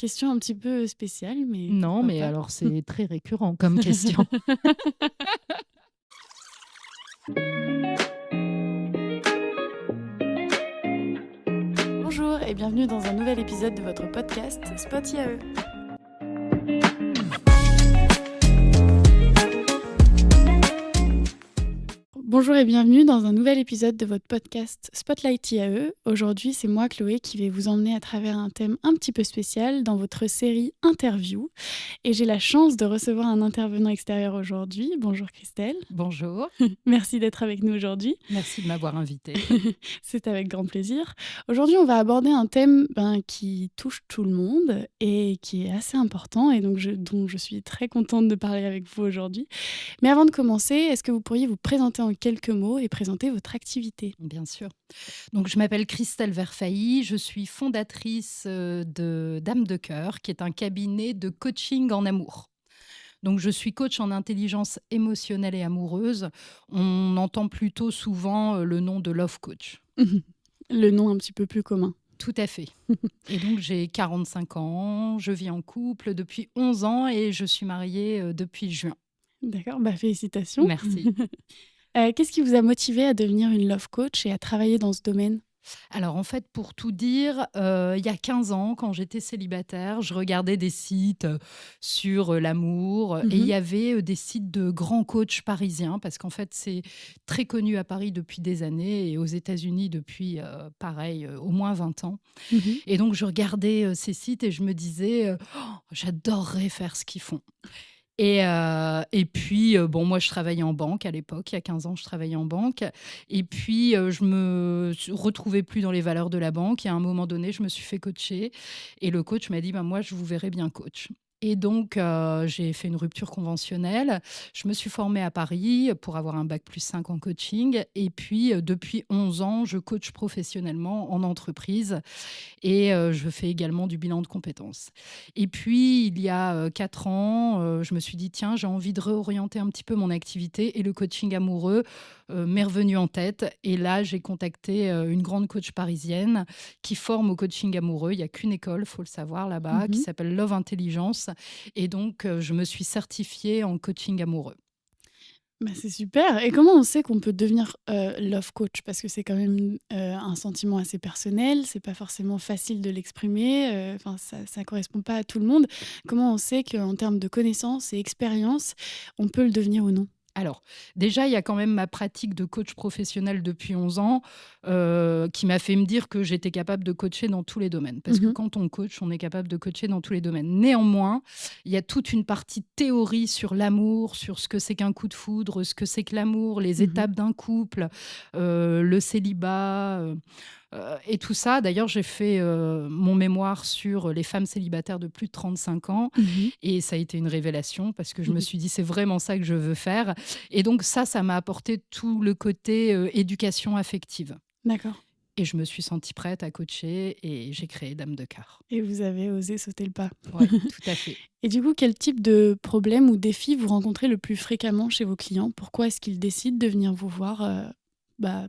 Question un petit peu spéciale, mais Non, pourquoi mais pas. alors c'est très récurrent comme question. Bonjour et bienvenue dans un nouvel épisode de votre podcast Spot IAE. Bonjour et bienvenue dans un nouvel épisode de votre podcast Spotlight IAE. Aujourd'hui, c'est moi, Chloé, qui vais vous emmener à travers un thème un petit peu spécial dans votre série Interview. Et j'ai la chance de recevoir un intervenant extérieur aujourd'hui. Bonjour Christelle. Bonjour, Merci d'être avec nous aujourd'hui. merci de m'avoir invitée. C'est avec grand plaisir. Aujourd'hui, on va aborder un thème qui touche tout le monde et qui est assez important et donc dont je suis très contente de parler avec vous aujourd'hui. Mais avant de commencer, est-ce que vous pourriez vous présenter en quelques mots et présenter votre activité ? Bien sûr. Donc, je m'appelle Christelle Verfailly, je suis fondatrice de Dame de Cœur, qui est un cabinet de coaching en amour. Donc, je suis coach en intelligence émotionnelle et amoureuse. On entend plutôt souvent le nom de Love Coach. Le nom un petit peu plus commun. Tout à fait. Et donc, j'ai 45 ans, je vis en couple depuis 11 ans et je suis mariée depuis juin. D'accord, félicitations. Merci. Qu'est-ce qui vous a motivé à devenir une love coach et à travailler dans ce domaine ? Alors en fait, pour tout dire, il y a 15 ans, quand j'étais célibataire, je regardais des sites, sur, l'amour, et il y avait, des sites de grands coachs parisiens parce qu'en fait, c'est très connu à Paris depuis des années et aux États-Unis depuis, pareil, au moins 20 ans. Mhm. Et donc je regardais, ces sites et je me disais, «Oh, j'adorerais faire ce qu'ils font». Et puis, bon, moi, je travaillais en banque à l'époque. Il y a 15 ans, je travaillais en banque et puis, je me retrouvais plus dans les valeurs de la banque et à un moment donné, je me suis fait coacher et le coach m'a dit: «Ben, moi, je vous verrai bien coach». Et donc, j'ai fait une rupture conventionnelle. Je me suis formée à Paris pour avoir un bac+5 en coaching et puis, depuis 11 ans, je coach professionnellement en entreprise et je fais également du bilan de compétences. Et puis, il y a 4 ans, je me suis dit: «Tiens, j'ai envie de réorienter un petit peu mon activité» et le coaching amoureux, m'est revenu en tête et là, j'ai contacté, une grande coach parisienne qui forme au coaching amoureux. Il y a qu'une école, faut le savoir là-bas, qui Mhm. s'appelle Love Intelligence et donc je me suis certifiée en coaching amoureux. C'est super. Et comment on sait qu'on peut devenir love coach ? Parce que c'est quand même un sentiment assez personnel, c'est pas forcément facile de l'exprimer, ça correspond pas à tout le monde. Comment on sait qu'en termes de connaissances et expérience, on peut le devenir ou non ? Alors, déjà, il y a quand même ma pratique de coach professionnel depuis 11 ans, qui m'a fait me dire que j'étais capable de coacher dans tous les domaines. Parce que Mhm. quand on coach, on est capable de coacher dans tous les domaines. Néanmoins, il y a toute une partie théorie sur l'amour, sur ce que c'est qu'un coup de foudre, ce que c'est que l'amour, les Mhm. étapes d'un couple, le célibat, et tout ça. D'ailleurs, j'ai fait mon mémoire sur les femmes célibataires de plus de 35 ans Mhm. et ça a été une révélation parce que je me Mhm. suis dit, c'est vraiment ça que je veux faire. Et donc ça m'a apporté tout le côté éducation affective. D'accord. Et je me suis sentie prête à coacher et j'ai créé Dame de Cœur. Et vous avez osé sauter le pas. Oui, tout à fait. Et du coup, quel type de problème ou défi vous rencontrez le plus fréquemment chez vos clients ? Pourquoi est-ce qu'ils décident de venir vous voir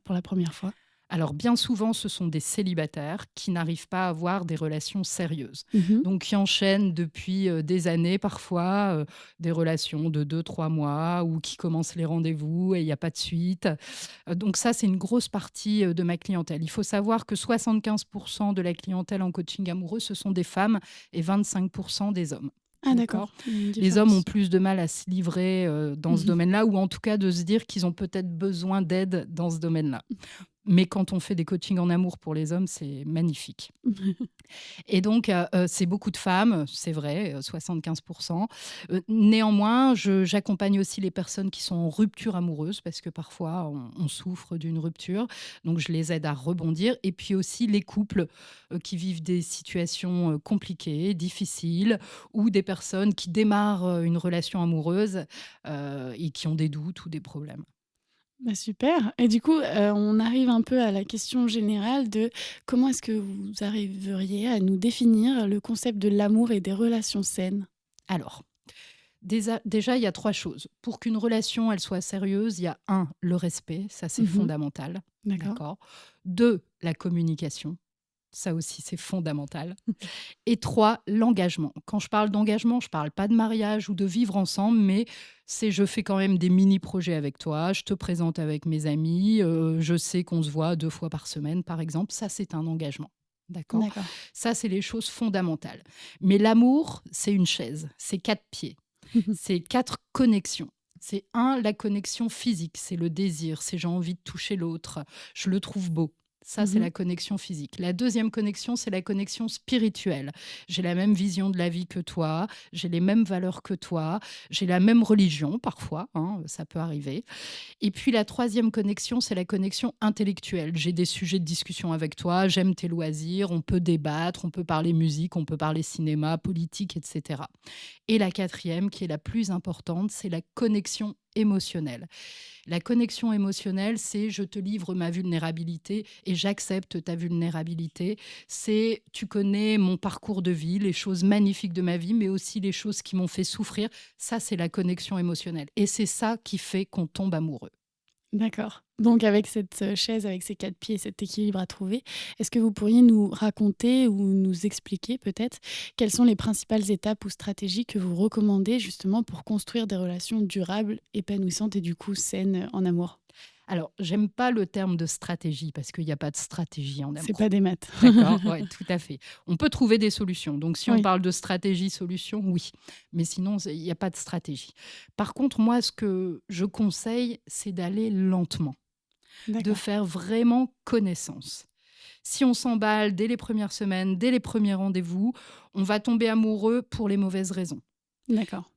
pour la première fois ? Alors bien souvent, ce sont des célibataires qui n'arrivent pas à avoir des relations sérieuses. Mhm. Donc qui enchaînent depuis des années parfois, des relations de 2, 3 mois ou qui commencent les rendez-vous et il n'y a pas de suite. Donc ça, c'est une grosse partie de ma clientèle. Il faut savoir que 75% de la clientèle en coaching amoureux, ce sont des femmes et 25% des hommes. Ah D'accord. d'accord, il y a une Les hommes ont différence. plus de mal à se livrer dans ce Mhm. domaine-là, ou en tout cas de se dire qu'ils ont peut-être besoin d'aide dans ce domaine-là. Mais quand on fait des coachings en amour pour les hommes, c'est magnifique. Et donc, c'est beaucoup de femmes, c'est vrai, 75%. Néanmoins, j'accompagne aussi les personnes qui sont en rupture amoureuse parce que parfois, on souffre d'une rupture. Donc, je les aide à rebondir. Et puis aussi les couples qui vivent des situations compliquées, difficiles, ou des personnes qui démarrent une relation amoureuse et qui ont des doutes ou des problèmes. Super. Et du coup, on arrive un peu à la question générale de comment est-ce que vous arriveriez à nous définir le concept de l'amour et des relations saines ? Alors, déjà, il y a 3 choses. Pour qu'une relation, elle soit sérieuse, il y a 1, le respect, ça c'est Mhm. fondamental, D'accord. d'accord. 2, la communication. Ça aussi, c'est fondamental. Et 3, l'engagement. Quand je parle d'engagement, je ne parle pas de mariage ou de vivre ensemble, mais c'est je fais quand même des mini-projets avec toi, je te présente avec mes amis, je sais qu'on se voit 2 fois par semaine, par exemple. Ça, c'est un engagement. D'accord? D'accord. Ça, c'est les choses fondamentales. Mais l'amour, c'est une chaise, c'est 4 pieds, c'est 4 connexions. C'est la connexion physique, c'est le désir, c'est j'ai envie de toucher l'autre, je le trouve beau. Ça, c'est Mmh. la connexion physique. La deuxième connexion, c'est la connexion spirituelle. J'ai la même vision de la vie que toi, j'ai les mêmes valeurs que toi, j'ai la même religion parfois, hein, ça peut arriver. Et puis la troisième connexion, c'est la connexion intellectuelle. J'ai des sujets de discussion avec toi, j'aime tes loisirs, on peut débattre, on peut parler musique, on peut parler cinéma, politique, etc. Et la quatrième, qui est la plus importante, c'est la connexion émotionnelle. La connexion émotionnelle, c'est je te livre ma vulnérabilité et j'accepte ta vulnérabilité. C'est tu connais mon parcours de vie, les choses magnifiques de ma vie, mais aussi les choses qui m'ont fait souffrir. Ça, c'est la connexion émotionnelle. Et c'est ça qui fait qu'on tombe amoureux. D'accord. Donc avec cette, chaise, avec ces 4 pieds, cet équilibre à trouver, est-ce que vous pourriez nous raconter ou nous expliquer peut-être quelles sont les principales étapes ou stratégies que vous recommandez justement pour construire des relations durables, épanouissantes et du coup saines, en amour? Alors, j'aime pas le terme de stratégie parce qu'il n'y a pas de stratégie en C'est amour. pas des maths. D'accord, ouais, tout à fait. On peut trouver des solutions. Donc, si on Oui, parle de stratégie, solution, oui. Mais sinon, il n'y a pas de stratégie. Par contre, moi, ce que je conseille, c'est d'aller lentement, de d'accord, faire vraiment connaissance. Si on s'emballe dès les premières semaines, dès les premiers rendez-vous, on va tomber amoureux pour les mauvaises raisons. d'accord.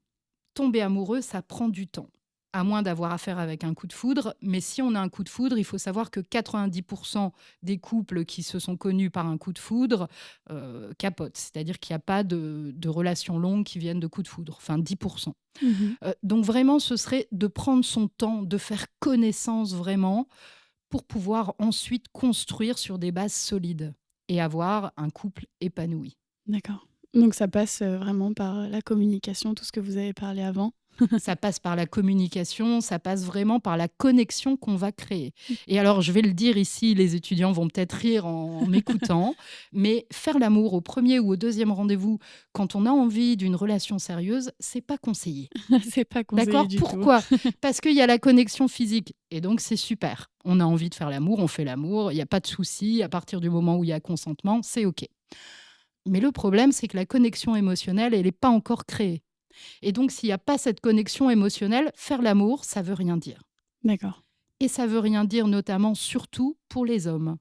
Tomber amoureux, ça prend du temps, à moins d'avoir affaire avec un coup de foudre. Mais si on a un coup de foudre, il faut savoir que 90% des couples qui se sont connus par un coup de foudre capotent. C'est-à-dire qu'il n'y a pas de relations longues qui viennent de coups de foudre, enfin 10%. Mmh. Donc vraiment, ce serait de prendre son temps, de faire connaissance vraiment pour pouvoir ensuite construire sur des bases solides et avoir un couple épanoui. D'accord. Donc ça passe, vraiment par, la communication, tout ce que vous avez parlé avant? Ça passe par la communication, ça passe vraiment par la connexion qu'on va créer. Et alors, je vais le dire ici, les étudiants vont peut-être rire en m'écoutant, mais faire l'amour au premier ou au deuxième rendez-vous, quand on a envie d'une relation sérieuse, c'est pas conseillé. C'est pas conseillé D'accord? du tout. Pourquoi? Parce qu'il y a la connexion physique et donc c'est super. On a envie de faire l'amour, on fait l'amour, il y a pas de souci. À partir du moment où il y a consentement, c'est OK. Mais le problème, c'est que la connexion émotionnelle, elle est pas encore créée. Et donc, s'il y a pas cette connexion émotionnelle, faire l'amour, ça veut rien dire. D'accord. Et ça veut rien dire notamment, surtout pour les hommes.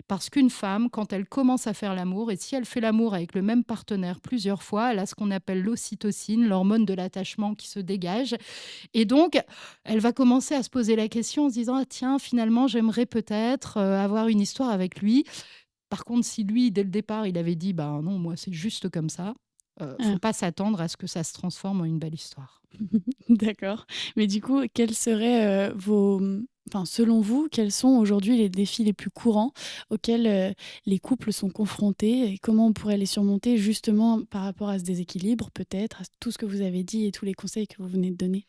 Parce qu'une femme, quand elle commence à faire l'amour, et si elle fait l'amour avec le même partenaire plusieurs fois, elle a ce qu'on appelle l'ocytocine, l'hormone de l'attachement qui se dégage. Et donc, elle va commencer à se poser la question en se disant: ah, tiens, finalement, j'aimerais peut-être avoir une histoire avec lui. Par contre, si lui, dès le départ, il avait dit: bah non, moi, c'est juste comme ça, faut Ah. pas s'attendre à ce que ça se transforme en une belle histoire. D'accord. Mais du coup, quels seraient, enfin, selon vous, quels sont aujourd'hui les défis les plus courants auxquels, les couples sont confrontés et comment on pourrait les surmonter justement par rapport à ce déséquilibre peut-être, à tout ce que vous avez dit et tous les conseils que vous venez de donner?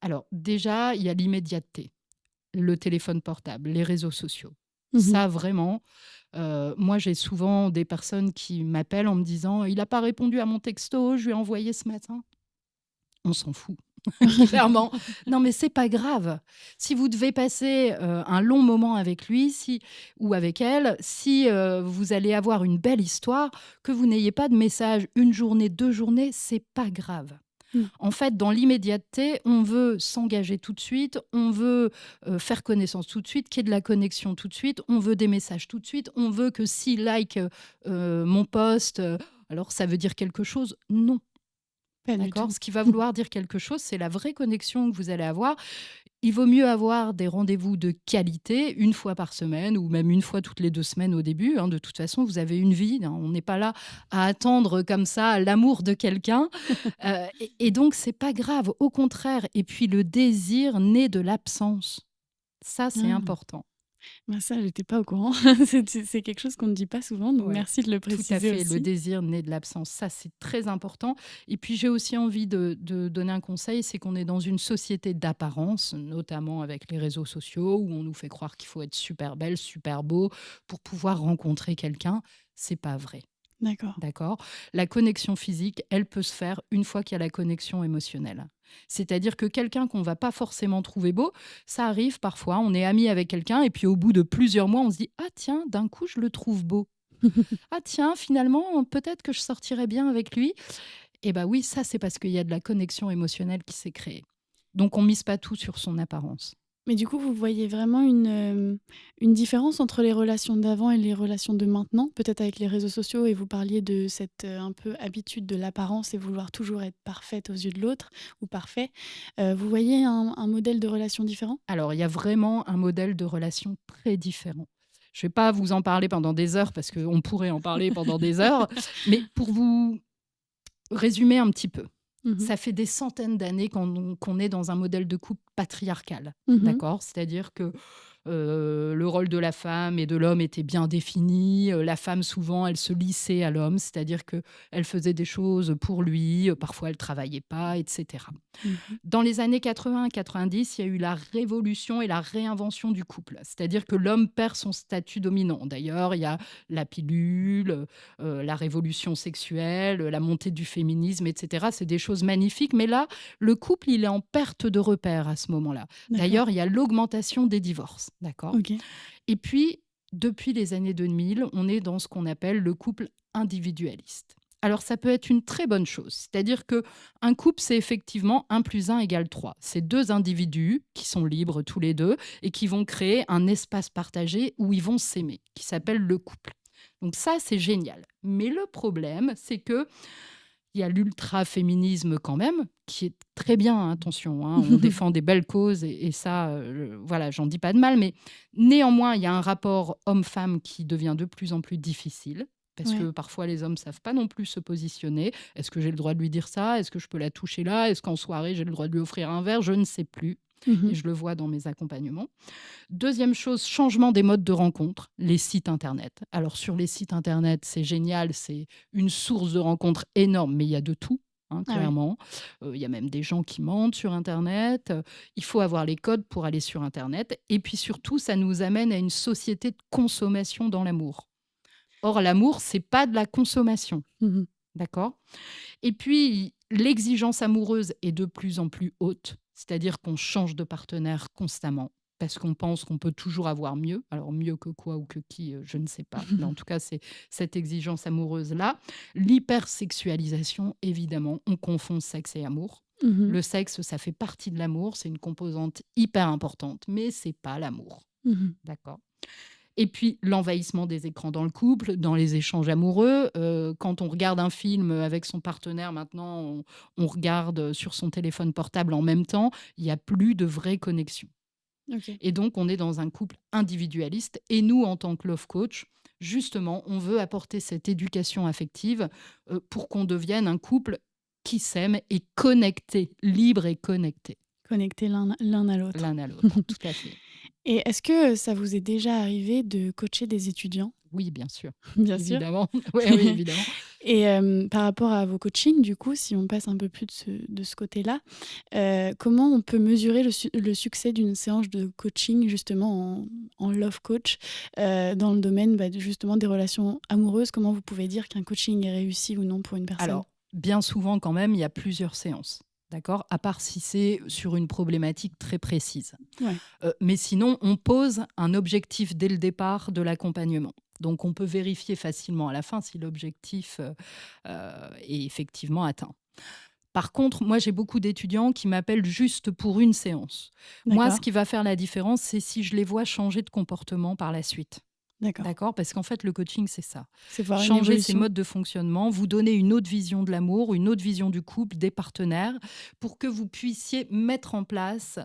Alors, déjà, il y a l'immédiateté, le téléphone portable, les réseaux sociaux. Mmh. Ça, vraiment, moi, j'ai souvent des personnes qui m'appellent en me disant: «Il n'a pas répondu à mon texto, je lui ai envoyé ce matin». On s'en fout, clairement. Non, mais c'est pas grave. Si vous devez passer, un long moment avec lui, si ou avec elle, si, vous allez avoir une belle histoire, que vous n'ayez pas de message une journée, 2 journées, c'est pas grave. Mmh. En fait, dans l'immédiateté, on veut s'engager tout de suite, on veut, faire connaissance tout de suite, qu'il y ait de la connexion tout de suite, on veut des messages tout de suite, on veut que s'il like, mon post, alors ça veut dire quelque chose? Non. Pas du D'accord? tout. Ce qui va vouloir dire quelque chose, c'est la vraie connexion que vous allez avoir. Il vaut mieux avoir des rendez-vous de qualité, une fois par semaine ou même une fois toutes les 2 semaines au début, hein. De toute façon, vous avez une vie, hein. On n'est pas là à attendre comme ça l'amour de quelqu'un, et donc c'est pas grave, au contraire. Et puis le désir naît de l'absence. Ça, c'est Ah, important. bah, ça, j'étais pas au courant. C'est quelque chose qu'on ne dit pas souvent, donc Ouais, merci de le tout à préciser fait. Le aussi. désir naît de l'absence. Ça, c'est très important. Et puis, j'ai aussi envie de donner un conseil, c'est qu'on est dans une société d'apparence, notamment avec les réseaux sociaux, où on nous fait croire qu'il faut être super belle, super beau pour pouvoir rencontrer quelqu'un. C'est pas vrai. D'accord. D'accord? La connexion physique, elle peut se faire une fois qu'il y a la connexion émotionnelle. C'est-à-dire que quelqu'un qu'on va pas forcément trouver beau, ça arrive parfois, on est ami avec quelqu'un et puis au bout de plusieurs mois, on se dit: «Ah tiens, d'un coup, je le trouve beau. Ah tiens, finalement, peut-être que je sortirais bien avec lui». Et bah oui, ça, c'est parce qu'il y a de la connexion émotionnelle qui s'est créée. Donc on mise pas tout sur son apparence. Mais du coup, vous voyez vraiment une différence entre les relations d'avant et les relations de maintenant? Peut-être avec les réseaux sociaux et vous parliez de cette, un peu habitude de l'apparence et vouloir toujours être parfaite aux yeux de l'autre ou parfait. Vous voyez un modèle de relation différent? Alors, il y a vraiment un modèle de relation très différent. Je ne vais pas vous en parler pendant des heures parce qu'on pourrait en parler pendant des heures, mais pour vous résumer un petit peu, Mmh. ça fait des centaines d'années qu'on est dans un modèle de couple patriarcal, Mmh. d'accord? C'est-à-dire que le rôle de la femme et de l'homme était bien défini. La femme, souvent, elle se lissait à l'homme, c'est-à-dire que elle faisait des choses pour lui, parfois elle travaillait pas, etc. Mmh. Dans les années 80-90, il y a eu la révolution et la réinvention du couple. C'est-à-dire que l'homme perd son statut dominant. D'ailleurs, il y a la pilule, la révolution sexuelle, la montée du féminisme, etc. C'est des choses magnifiques. Mais là, le couple, il est en perte de repère à ce moment-là. D'accord. D'ailleurs, il y a l'augmentation des divorces. D'accord? OK. Et puis, depuis les années 2000, on est dans ce qu'on appelle le couple individualiste. Alors, ça peut être une très bonne chose. C'est-à-dire que un couple, c'est effectivement 1 + 1 = 3. C'est deux individus qui sont libres tous les deux et qui vont créer un espace partagé où ils vont s'aimer, qui s'appelle le couple. Donc ça, c'est génial. Mais le problème, c'est que il y a l'ultra-féminisme quand même, qui est très bien, hein, attention, hein, on défend des belles causes et ça, voilà, j'en dis pas de mal, mais néanmoins, il y a un rapport homme-femme qui devient de plus en plus difficile. Parce Ouais. que parfois, les hommes savent pas non plus se positionner. Est-ce que j'ai le droit de lui dire ça? Est-ce que je peux la toucher là? Est-ce qu'en soirée, j'ai le droit de lui offrir un verre? Je ne sais plus. Mmh. Et je le vois dans mes accompagnements. Deuxième chose, changement des modes de rencontre, les sites internet. Alors sur les sites internet, c'est génial, c'est une source de rencontres énorme, mais il y a de tout, hein, Ah oui. clairement. Il y a même des gens qui mentent sur internet. Il faut avoir les codes pour aller sur internet. Et puis surtout, ça nous amène à une société de consommation dans l'amour. Or, l'amour, c'est pas de la consommation, Mmh. d'accord? Et puis, l'exigence amoureuse est de plus en plus haute, c'est-à-dire qu'on change de partenaire constamment parce qu'on pense qu'on peut toujours avoir mieux. Alors mieux que quoi ou que qui, je ne sais pas. Mais en tout cas, c'est cette exigence amoureuse-là. L'hypersexualisation, évidemment, on confond sexe et amour. Mmh. Le sexe, ça fait partie de l'amour, c'est une composante hyper importante, mais c'est pas l'amour. Mmh. D'accord? Et puis l'envahissement des écrans dans le couple, dans les échanges amoureux. Quand on regarde un film avec son partenaire, maintenant, on regarde sur son téléphone portable en même temps. Il y a plus de vraie connexion. OK. Et donc, on est dans un couple individualiste. Et nous, en tant que love coach, justement, on veut apporter cette éducation affective pour qu'on devienne un couple qui s'aime et connecté, libre et connecté Connectés l'un à l'autre. l'un à l'autre. Tout à fait. Et est-ce que ça vous est déjà arrivé de coacher des étudiants? Oui, bien sûr. Bien sûr. Évidemment. Oui, oui, évidemment. Et par rapport à vos coachings, du coup, si on passe un peu plus de ce côté-là, comment on peut mesurer le succès d'une séance de coaching justement en love coach, dans le domaine, bah, de justement des relations amoureuses? Comment vous pouvez dire qu'un coaching est réussi ou non pour une personne? Alors, bien souvent quand même, il y a plusieurs séances. D'accord? À part si c'est sur une problématique très précise. Ouais. Mais sinon, on pose un objectif dès le départ de l'accompagnement. Donc, on peut vérifier facilement à la fin si l'objectif est effectivement atteint. Par contre, moi, j'ai beaucoup d'étudiants qui m'appellent juste pour une séance. Moi, ce D'accord, qui va faire la différence, c'est si je les vois changer de comportement par la suite. d'accord. D'accord? Parce qu'en fait, le coaching, c'est ça. C'est voir une Changer ses évolution. modes de fonctionnement, vous donner une autre vision de l'amour, une autre vision du couple, des partenaires, pour que vous puissiez mettre en place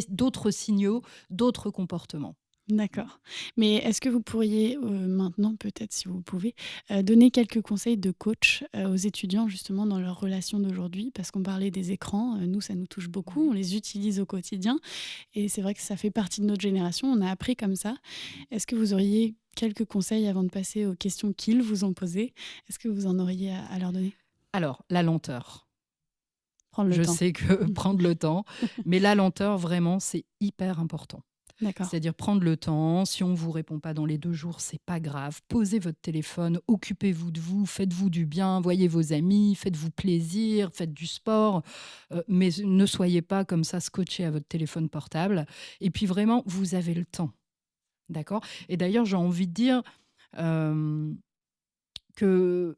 d'autres signaux, d'autres comportements. D'accord. Mais est-ce que vous pourriez, maintenant peut-être si vous pouvez, donner quelques conseils de coach, aux étudiants justement dans leurs relations d'aujourd'hui? Parce qu'on parlait des écrans, nous ça nous touche beaucoup, Ouais. on les utilise au quotidien et c'est vrai que ça fait partie de notre génération, on a appris comme ça. Est-ce que vous auriez quelques conseils avant de passer aux questions qu'ils vous ont posées? Est-ce que vous en auriez à leur donner? Alors, la lenteur. Prendre le Je temps. sais que prendre le temps, mais la lenteur, vraiment, c'est hyper important. D'accord. C'est-à-dire prendre le temps, si on ne vous répond pas dans les 2 jours, c'est pas grave. Posez votre téléphone, occupez-vous de vous, faites-vous du bien, voyez vos amis, faites-vous plaisir, faites du sport, mais ne soyez pas comme ça scotché à votre téléphone portable. Et puis vraiment, vous avez le temps, d'accord? Et d'ailleurs, j'ai envie de dire, hem, que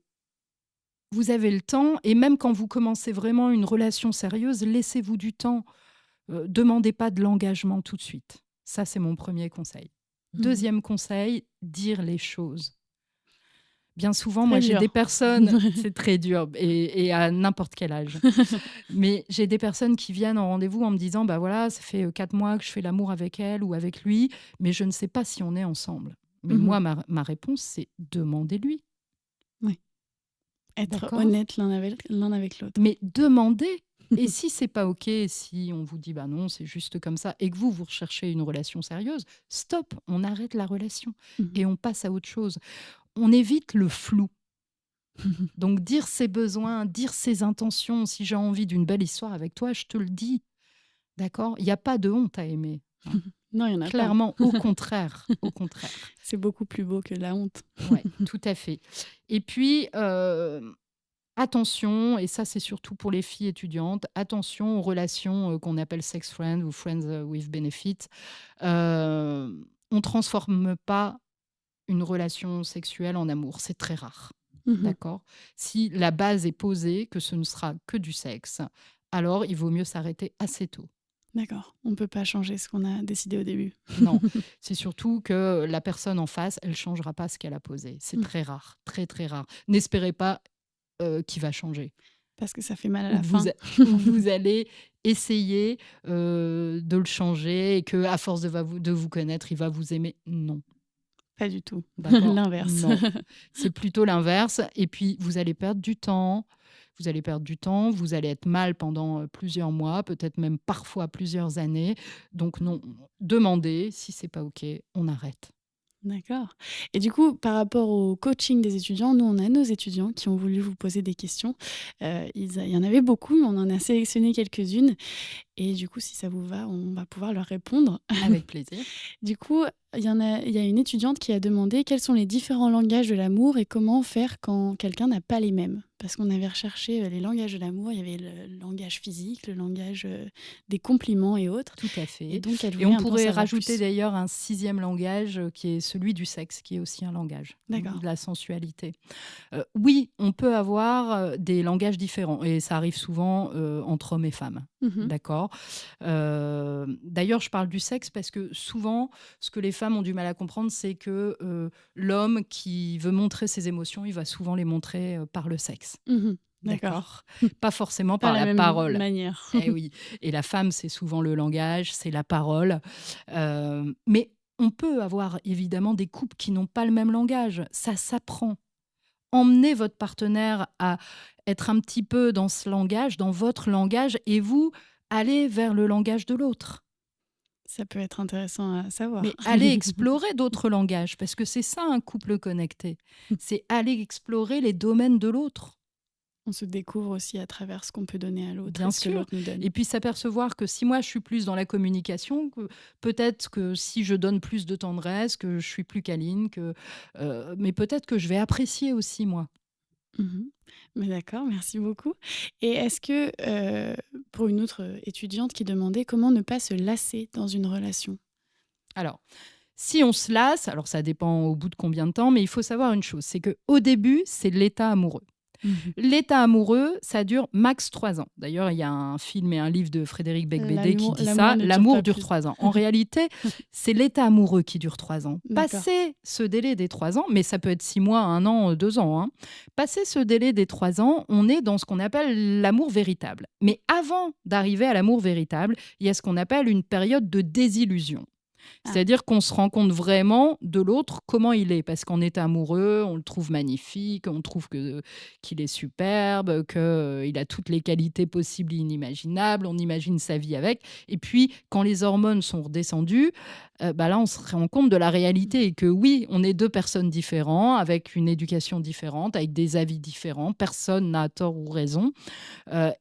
vous avez le temps et même quand vous commencez vraiment une relation sérieuse, laissez-vous du temps. Demandez pas de l'engagement tout de suite. Ça, c'est mon premier conseil. Mmh. Deuxième conseil, dire les choses. Bien souvent, moi, Très j'ai des dur. personnes, c'est très dur et à n'importe quel âge. Mais j'ai des personnes qui viennent en rendez-vous en me disant, bah voilà, ça fait 4 mois que je fais l'amour avec elle ou avec lui, mais je ne sais pas si on est ensemble. Mais Mmh. moi, ma réponse, c'est demandez-lui. Oui, être D'accord? honnête l'un avec l'autre. Mais demandez. Et si c'est pas OK, si on vous dit bah non, c'est juste comme ça, et que vous recherchez une relation sérieuse, stop, on arrête la relation Mmh. et on passe à autre chose. On évite le flou. Donc dire ses besoins, dire ses intentions, si j'ai envie d'une belle histoire avec toi, je te le dis. D'accord? Il n'y a pas de honte à aimer, hein. Non, il y en a pas. Clairement, au contraire, au contraire. C'est beaucoup plus beau que la honte. Ouais, tout à fait. Et puis, attention, et ça c'est surtout pour les filles étudiantes, attention aux relations qu'on appelle sex friends ou friends with benefit. On ne transforme pas une relation sexuelle en amour, c'est très rare. Mmh. D'accord? Si la base est posée, que ce ne sera que du sexe, alors il vaut mieux s'arrêter assez tôt. D'accord, on peut pas changer ce qu'on a décidé au début. Non, c'est surtout que la personne en face, elle ne changera pas ce qu'elle a posé. C'est Mmh. très rare, très très rare. N'espérez pas qu'il va changer. Parce que ça fait mal à Ou la que vous, fin. ou vous allez essayer de le changer et que à force de vous connaître, il va vous aimer. Non, Pas du tout. d'accord? L'inverse. Non, c'est plutôt l'inverse. Et puis, vous allez perdre du temps. Vous allez perdre du temps, vous allez être mal pendant plusieurs mois, peut-être même parfois plusieurs années. Donc non, demandez, si c'est pas OK, on arrête. D'accord. Et du coup, par rapport au coaching des étudiants, nous, on a nos étudiants qui ont voulu vous poser des questions. Il y en avait beaucoup, mais on en a sélectionné quelques-unes. Et du coup, si ça vous va, on va pouvoir leur répondre. Avec plaisir. Du coup, il y a une étudiante qui a demandé quels sont les différents langages de l'amour et comment faire quand quelqu'un n'a pas les mêmes. Parce qu'on avait recherché les langages de l'amour, il y avait le langage physique, le langage des compliments et autres. Tout à Et fait. donc, elle Et voulait on un peu en pourrait savoir rajouter plus. d'ailleurs un sixième langage qui est celui du sexe, qui est aussi un langage, D'accord. de la sensualité. Oui, on peut avoir des langages différents et ça arrive souvent entre hommes et femmes. Mhm. D'accord. D'ailleurs, je parle du sexe parce que souvent, ce que les femmes ont du mal à comprendre, c'est que l'homme qui veut montrer ses émotions, il va souvent les montrer par le sexe. Mhm. D'accord. D'accord. Pas forcément Pas par la la même parole. manière. Eh oui. Et la femme, c'est souvent le langage, c'est la parole. Mais on peut avoir évidemment des couples qui n'ont pas le même langage. Ça s'apprend. Emmenez votre partenaire à être un petit peu dans ce langage, dans votre langage, et vous, allez vers le langage de l'autre. Ça peut être intéressant à savoir. Mais allez explorer d'autres langages, parce que c'est ça un couple connecté. C'est aller explorer les domaines de l'autre. On se découvre aussi à travers ce qu'on peut donner à l'autre et Bien ce que sûr. l'autre nous donne. Et puis s'apercevoir que si moi je suis plus dans la communication, peut-être que si je donne plus de tendresse, que je suis plus câline, mais peut-être que je vais apprécier aussi moi. Mhm. Mais d'accord, merci beaucoup. Et est-ce que, pour une autre étudiante qui demandait comment ne pas se lasser dans une relation? Alors, si on se lasse, alors ça dépend au bout de combien de temps, mais il faut savoir une chose, c'est qu'au début, c'est l'état amoureux. Mhm. L'état amoureux, ça dure max 3 ans. D'ailleurs, il y a un film et un livre de Frédéric Becbédé qui dit L'amour ça, ne dure l'amour pas dure plus. 3 ans. En réalité, c'est l'état amoureux qui dure 3 ans. D'accord. Passer ce délai des 3 ans, mais ça peut être 6 mois, 1 an, 2 ans, hein. Passer ce délai des 3 ans, on est dans ce qu'on appelle l'amour véritable. Mais avant d'arriver à l'amour véritable, il y a ce qu'on appelle une période de désillusion. Ah, C'est-à-dire qu'on se rend compte vraiment de l'autre, comment il est. Parce qu'on est amoureux, on le trouve magnifique, on trouve qu'il est superbe, qu'il a toutes les qualités possibles et inimaginables, on imagine sa vie avec. Et puis, quand les hormones sont redescendues, bah là, on se rend compte de la réalité et que oui, on est 2 personnes différentes, avec une éducation différente, avec des avis différents. Personne n'a tort ou raison.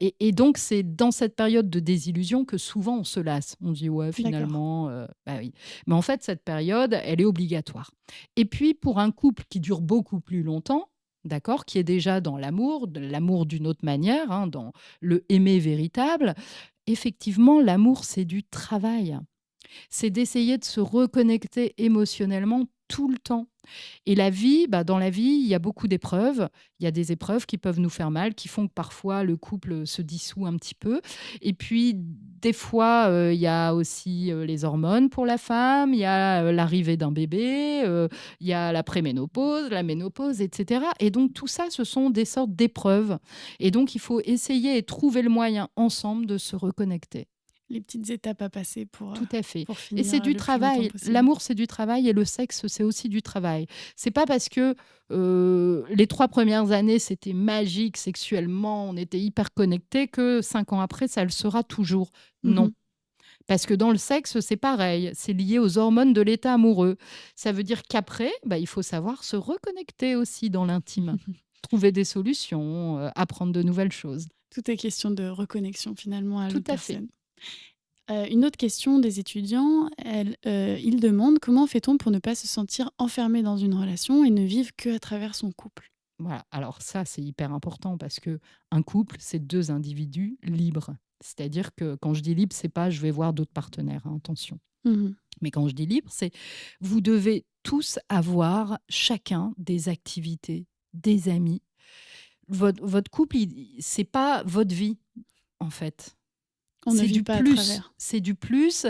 Et donc, c'est dans cette période de désillusion que souvent on se lasse. On dit: «Ouais, D'accord. finalement, bah oui». Mais en fait, cette période, elle est obligatoire. Et puis, pour un couple qui dure beaucoup plus longtemps, d'accord, qui est déjà dans l'amour, de l'amour d'une autre manière, hein, dans le aimer véritable, effectivement, l'amour, c'est du travail. C'est d'essayer de se reconnecter émotionnellement tout le temps. Et la vie, bah, dans la vie, il y a beaucoup d'épreuves. Il y a des épreuves qui peuvent nous faire mal, qui font que parfois le couple se dissout un petit peu. Et puis, des fois, il y a aussi les hormones pour la femme, il y a l'arrivée d'un bébé, il y a la préménopause, la ménopause, etc. Et donc, tout ça, ce sont des sortes d'épreuves. Et donc, il faut essayer et trouver le moyen ensemble de se reconnecter. Les petites étapes à passer Tout à fait. pour Et c'est finir, du le plus longtemps travail. possible. L'amour, c'est du travail et le sexe, c'est aussi du travail. C'est pas parce que les 3 premières années, c'était magique sexuellement, on était hyper connectés que 5 ans après, ça le sera toujours. Non. Mmh. Parce que dans le sexe, c'est pareil. C'est lié aux hormones de l'état amoureux. Ça veut dire qu'après, bah, il faut savoir se reconnecter aussi dans l'intime. Trouver des solutions, apprendre de nouvelles choses. Tout est question de reconnexion finalement à Tout l'autre à fait. personne. Une autre question des étudiants, ils demandent: «Comment fait-on pour ne pas se sentir enfermé dans une relation et ne vivre qu'à travers son couple?» Voilà, alors ça, c'est hyper important parce que un couple, c'est 2 individus libres. C'est-à-dire que quand je dis libre, c'est pas je vais voir d'autres partenaires, hein, attention. Mmh. Mais quand je dis libre, c'est vous devez tous avoir chacun des activités, des amis. Votre couple, c'est pas votre vie, en fait. On ne vit pas à travers. C'est du plus,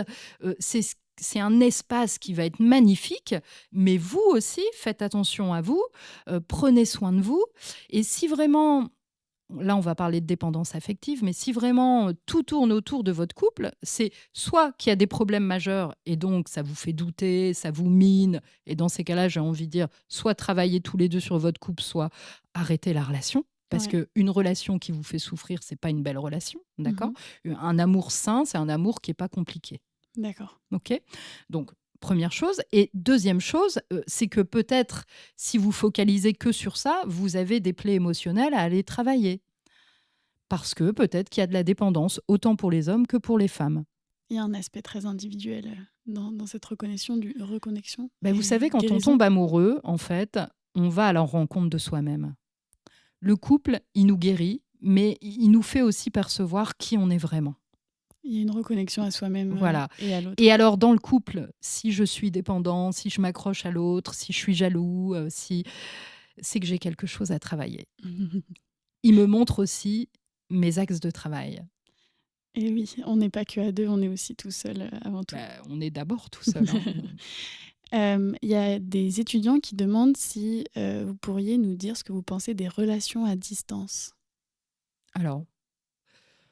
c'est un espace qui va être magnifique, mais vous aussi, faites attention à vous, prenez soin de vous et si vraiment là, on va parler de dépendance affective, mais si vraiment, tout tourne autour de votre couple, c'est soit qu'il y a des problèmes majeurs et donc ça vous fait douter, ça vous mine et dans ces cas-là, j'ai envie de dire, soit travaillez tous les 2 sur votre couple, soit arrêtez la relation. Parce Ouais. qu'une relation qui vous fait souffrir, c'est pas une belle relation, d'accord? Mmh. Un amour sain, c'est un amour qui est pas compliqué, D'accord. OK? Donc première chose et deuxième chose, c'est que peut-être si vous focalisez que sur ça, vous avez des plaies émotionnelles à aller travailler. Parce que peut-être qu'il y a de la dépendance, autant pour les hommes que pour les femmes. Il y a un aspect très individuel, dans cette reconnexion Ben, vous et savez, quand on guérison. tombe amoureux, en fait, on va à la rencontre de soi-même. Le couple, il nous guérit, mais il nous fait aussi percevoir qui on est vraiment. Il y a une reconnexion à soi-même, Voilà. et à Et l'autre. alors, dans le couple, si je suis dépendant, si je m'accroche à l'autre, si je suis jaloux, si c'est que j'ai quelque chose à travailler. Il me montre aussi mes axes de travail. Et oui, on n'est pas que à 2, on est aussi tout seul, avant tout. Bah, on est d'abord tout seul, hein. Il y a des étudiants qui demandent si, vous pourriez nous dire ce que vous pensez des relations à distance? Alors,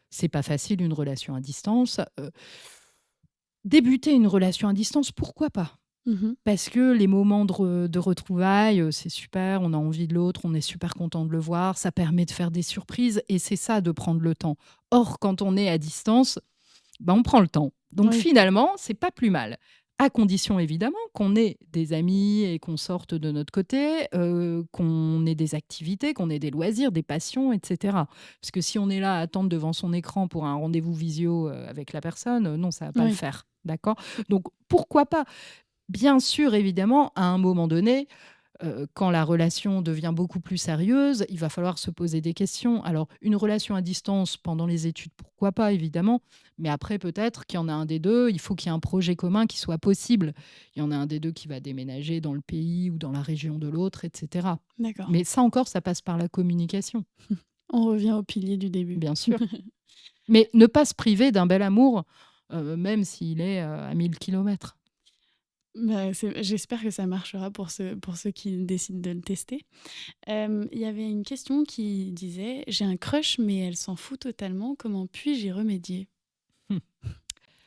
c'est pas facile une relation à distance. Débuter une relation à distance, pourquoi pas? Mmh. Parce que les moments de retrouvailles, c'est super, on a envie de l'autre, on est super content de le voir, ça permet de faire des surprises et c'est ça de prendre le temps. Or, quand on est à distance, bah, on prend le temps. Donc Oui, finalement, c'est pas plus mal. À condition évidemment qu'on ait des amis et qu'on sorte de notre côté, qu'on ait des activités, qu'on ait des loisirs, des passions, et cetera. Parce que si on est là à attendre devant son écran pour un rendez-vous visio, avec la personne, non, ça va pas le oui. faire, d'accord? Donc pourquoi pas? Bien sûr, évidemment, à un moment donné, quand la relation devient beaucoup plus sérieuse, il va falloir se poser des questions. Alors, une relation à distance pendant les études, pourquoi pas, évidemment. Mais après, peut-être qu'il y en a un des deux, il faut qu'il y ait un projet commun qui soit possible. Il y en a un des deux qui va déménager dans le pays ou dans la région de l'autre, etc. D'accord. Mais ça encore, ça passe par la communication, On revient au pilier du début. bien sûr. Mais ne pas se priver d'un bel amour, même s'il est à 1000 kilomètres. Bah, j'espère que ça marchera pour ceux qui décident de le tester. Il y avait une question qui disait: «J'ai un crush, mais elle s'en fout totalement. Comment puis-je y remédier?»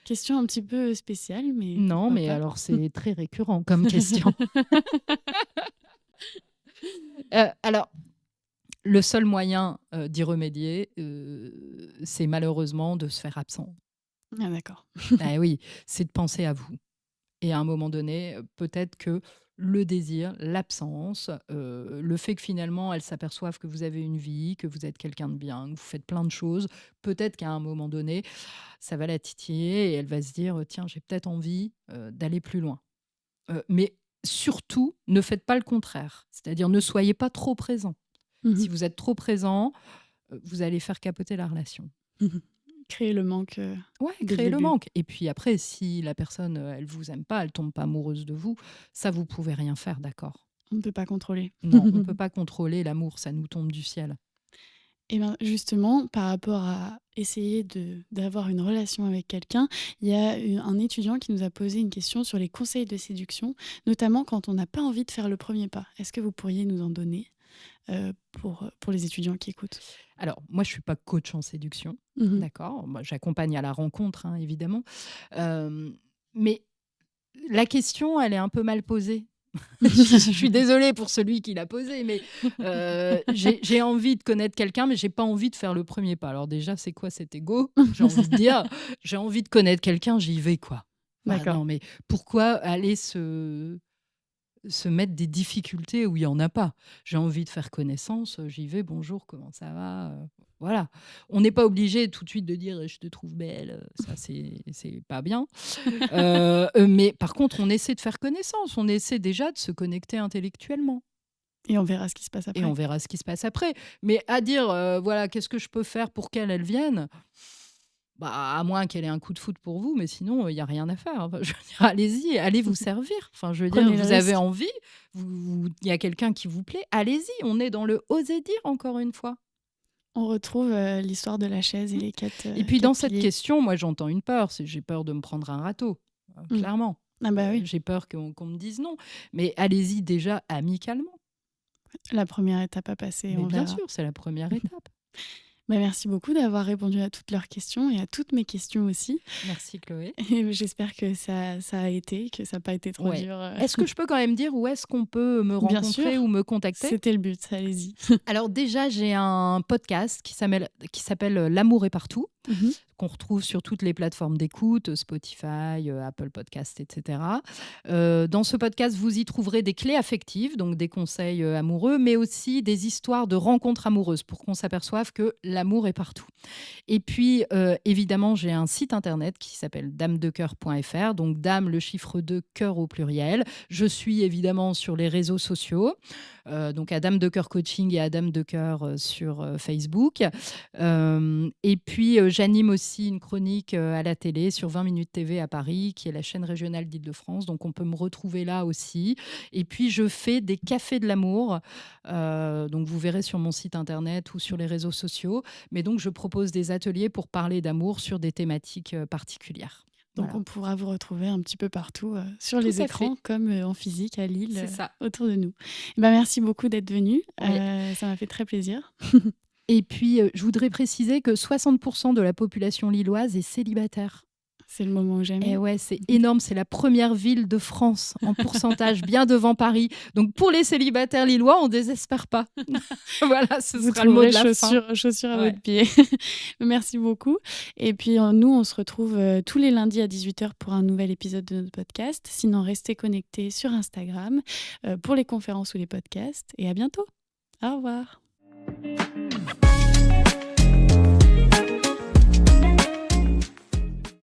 Question un petit peu spéciale, mais Non, pourquoi mais pas? alors c'est très récurrent comme question. Alors, le seul moyen, d'y remédier, c'est malheureusement de se faire absent. Ah d'accord. Ah oui, c'est de penser à vous Et à un moment donné, peut-être que le désir, l'absence, le fait que finalement elle s'aperçoive que vous avez une vie, que vous êtes quelqu'un de bien, que vous faites plein de choses, peut-être qu'à un moment donné, ça va la titiller et elle va se dire: «Tiens, j'ai peut-être envie, d'aller plus loin». Mais surtout, ne faites pas le contraire. C'est-à-dire ne soyez pas trop présent. Si Mmh. vous êtes trop présent, vous allez faire capoter la relation. Mmh. Créer le manque, Ouais, dès le créer le début. manque. Et puis après, si la personne, elle vous aime pas, elle tombe pas amoureuse de vous, ça, vous pouvez rien faire, d'accord? On ne peut pas contrôler. Non, on peut pas contrôler l'amour, ça nous tombe du ciel. Et ben, justement, par rapport à essayer d'avoir une relation avec quelqu'un, il y a un étudiant qui nous a posé une question sur les conseils de séduction, notamment quand on n'a pas envie de faire le premier pas. Est-ce que vous pourriez nous en donner pour les étudiants qui écoutent? Alors, moi, je suis pas coach en séduction, Mhm. d'accord? Moi, j'accompagne à la rencontre, hein, évidemment. Hem, mais la question, elle est un peu mal posée. Je suis désolée pour celui qui l'a posée, mais j'ai envie de connaître quelqu'un, mais j'ai pas envie de faire le premier pas. Alors déjà, c'est quoi cet ego? J'ai envie de dire, j'ai envie de connaître quelqu'un, j'y vais, quoi. Bah, D'accord. non, mais pourquoi aller se mettre des difficultés où il y en a pas? J'ai envie de faire connaissance, j'y vais: «Bonjour, comment ça va?» Voilà. On n'est pas obligé tout de suite de dire: «Je te trouve belle», ça c'est pas bien. Mais par contre, on essaie de faire connaissance, on essaie déjà de se connecter intellectuellement Et on verra ce qui se passe et on après. verra ce qui se passe après. Mais à dire, voilà: «Qu'est-ce que je peux faire pour qu'elle, elle vienne?» Bah, à moins qu'elle ait un coup de foudre pour vous, mais sinon, il y a rien à faire. Enfin, je veux dire, allez-y, allez vous servir. Enfin, je veux dire, Prenez le vous avez risque. envie, il y a quelqu'un qui vous plaît, allez-y, on est dans le oser dire, encore une fois. On retrouve l'histoire de la chaise et Mmh. les quatre, Et puis dans quatre cette piliers. question, moi, j'entends une peur, c'est j'ai peur de me prendre un râteau, Mm. clairement. Ah bah oui, J'ai peur qu'on me dise non. Mais allez-y déjà amicalement. la première étape à passer, Mais on bien verra. sûr, c'est la première étape. Bah, merci beaucoup d'avoir répondu à toutes leurs questions et à toutes mes questions aussi. Merci Chloé. Et j'espère que ça a été, que ça n'a pas été trop Ouais. dur. Est-ce que je peux quand même dire où est-ce qu'on peut me Bien rencontrer sûr, ou me contacter? c'était le but, allez-y. Alors déjà, j'ai un podcast qui s'appelle L'amour est partout, Mmh. qu'on retrouve sur toutes les plateformes d'écoute, Spotify, Apple Podcast, etc. Dans ce podcast, vous y trouverez des clés affectives, donc des conseils amoureux, mais aussi des histoires de rencontres amoureuses pour qu'on s'aperçoive que l'amour est partout. Et puis, évidemment, j'ai un site internet qui s'appelle damedecoeur.fr, donc dame, le chiffre 2, cœur au pluriel. Je suis évidemment sur les réseaux sociaux, donc à Dame de Cœur Coaching et à Dame de Cœur sur Facebook. Et puis, j'anime aussi une chronique à la télé sur 20 minutes TV à Paris, qui est la chaîne régionale d'Île-de-France. Donc, on peut me retrouver là aussi. Et puis, je fais des cafés de l'amour. Donc, vous verrez sur mon site internet ou sur les réseaux sociaux. Mais donc, je propose des ateliers pour parler d'amour sur des thématiques particulières. Donc Voilà, on pourra vous retrouver un petit peu partout, sur tout les à fait. écrans comme, en physique à Lille, C'est ça. autour de nous. Eh ben, merci beaucoup d'être venu, Oui. ça m'a fait très plaisir. Et puis, je voudrais préciser que 60% de la population lilloise est célibataire. C'est le moment ou Et jamais. ouais, c'est énorme. C'est la première ville de France en pourcentage, bien devant Paris. Donc, pour les célibataires lillois, on désespère pas. Voilà, ce Vous sera le mot trouverez de la fin. chaussures à Ouais. votre pied. Merci beaucoup et puis, nous, on se retrouve, tous les lundis à 18 h pour un nouvel épisode de notre podcast. Sinon, restez connectés sur Instagram, pour les conférences ou les podcasts et à bientôt. Au revoir.